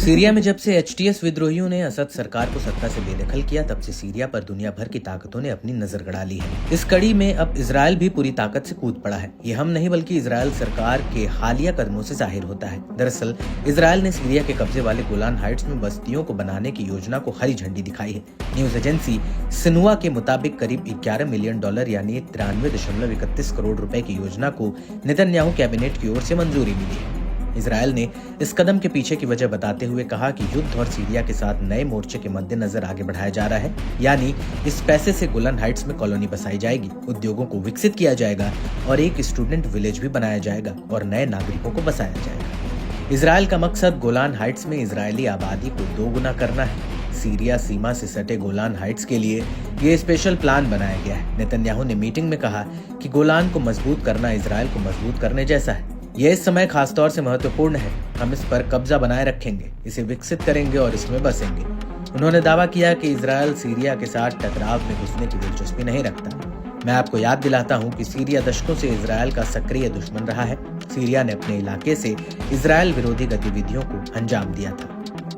Syria में जब से एचटीएस विद्रोहियों ने असद सरकार को सत्ता से बेदखल किया, तब से सीरिया पर दुनिया भर की ताकतों ने अपनी नजर गड़ा ली है। इस कड़ी में अब इजरायल भी पूरी ताकत से कूद पड़ा है। ये हम नहीं बल्कि इजरायल सरकार के हालिया कदमों से जाहिर होता है। दरअसल इजरायल ने सीरिया के कब्जे वाले गोलान हाइट्स में बस्तियों को बनाने की योजना को हरी झंडी दिखाई है। न्यूज एजेंसी सिन्हुआ के मुताबिक करीब $11 मिलियन यानी 93.31 करोड़ रुपए की योजना को नेतन्याहू कैबिनेट की ओर से मंजूरी मिली है। इजरायल ने इस कदम के पीछे की वजह बताते हुए कहा कि युद्ध और सीरिया के साथ नए मोर्चे के मद्देनजर आगे बढ़ाया जा रहा है, यानी इस पैसे से गोलान हाइट्स में कॉलोनी बसाई जाएगी, उद्योगों को विकसित किया जाएगा और एक स्टूडेंट विलेज भी बनाया जाएगा और नए नागरिकों को बसाया जाएगा। इजरायल का मकसद गोलान हाइट्स में इजरायली आबादी को दोगुना करना है। सीरिया सीमा से सटे गोलान हाइट्स के लिए ये स्पेशल प्लान बनाया गया है। नेतन्याहू ने मीटिंग में कहा कि गोलान को मजबूत करना इजरायल को मजबूत करने जैसा है। यह इस समय खासतौर से महत्वपूर्ण है। हम इस पर कब्जा बनाए रखेंगे, इसे विकसित करेंगे और इसमें बसेंगे। उन्होंने दावा किया कि इजरायल सीरिया के साथ टकराव में घुसने की दिलचस्पी नहीं रखता। मैं आपको याद दिलाता हूं कि सीरिया दशकों से इजरायल का सक्रिय दुश्मन रहा है। सीरिया ने अपने इलाके से इजरायल विरोधी गतिविधियों को अंजाम दिया था।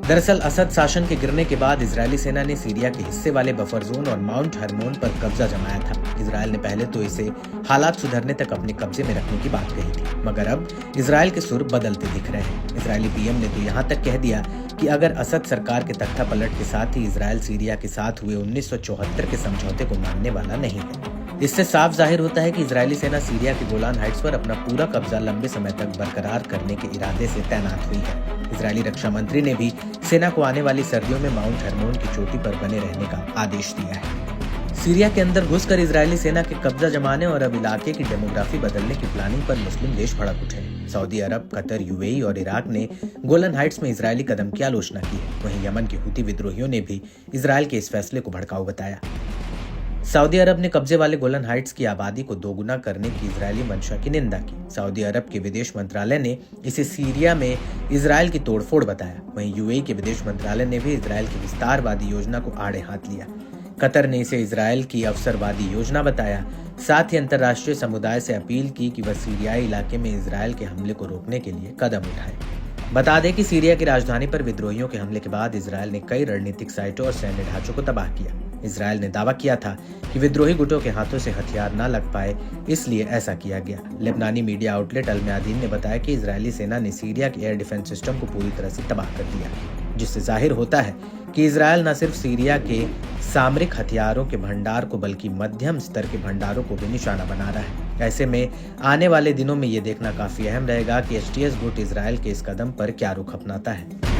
दरअसल असद शासन के गिरने के बाद इजरायली सेना ने सीरिया के हिस्से वाले बफर जोन और माउंट हरमोन पर कब्जा जमाया था। इजरायल ने पहले तो इसे हालात सुधरने तक अपने कब्जे में रखने की बात कही थी, मगर अब इजरायल के सुर बदलते दिख रहे हैं। इजरायली पीएम ने तो यहाँ तक कह दिया कि अगर असद सरकार के तख्ता पलट के साथ ही इजरायल सीरिया के साथ हुए 1974 के समझौते को मानने वाला नहीं है। इससे साफ जाहिर होता है कि इजरायली सेना सीरिया के गोलान हाइट्स पर अपना पूरा कब्जा लंबे समय तक बरकरार करने के इरादे से तैनात हुई है। इजरायली रक्षा मंत्री ने भी सेना को आने वाली सर्दियों में माउंट हरमोन की चोटी पर बने रहने का आदेश दिया है। सीरिया के अंदर घुसकर इजरायली सेना के कब्जा जमाने और अब इलाके की डेमोग्राफी बदलने की प्लानिंग पर मुस्लिम देश भड़क उठे। सऊदी अरब, कतर, यूएई और इराक ने गोलान हाइट्स में इजरायली कदम की आलोचना की है। वहीं यमन के हुती विद्रोहियों ने भी इजरायल के इस फैसले को भड़काऊ बताया। सऊदी अरब ने कब्जे वाले गोलान हाइट्स की आबादी को दोगुना करने की इजरायली मंशा की निंदा की। सऊदी अरब के विदेश मंत्रालय ने इसे सीरिया में इजरायल की तोड़फोड़ बताया। वहीं यूएई के विदेश मंत्रालय ने भी इजरायल की विस्तारवादी योजना को आड़े हाथ लिया। कतर ने इसे इजरायल की अवसरवादी योजना बताया। साथ ही अंतर्राष्ट्रीय समुदाय से अपील की कि वह सीरियाई इलाके में इजरायल के हमले को रोकने के लिए कदम उठाए। बता दें कि सीरिया की राजधानी पर विद्रोहियों के हमले के बाद इजरायल ने कई रणनीतिक साइटों और सैन्य ढांचों को तबाह किया। इजरायल ने दावा किया था कि विद्रोही गुटों के हाथों से हथियार न लग पाए, इसलिए ऐसा किया गया। लेबनानी मीडिया आउटलेट अल मयादीन ने बताया कि इजरायली सेना ने सीरिया के एयर डिफेंस सिस्टम को पूरी तरह से तबाह कर दिया, जिससे जाहिर होता है कि इजरायल न सिर्फ सीरिया के सामरिक हथियारों के भंडार को बल्कि मध्यम स्तर के भंडारों को भी निशाना बना रहा है। ऐसे में आने वाले दिनों में ये देखना काफी अहम रहेगा कि एचटीएस गुट इजरायल के इस कदम पर क्या रुख अपनाता है।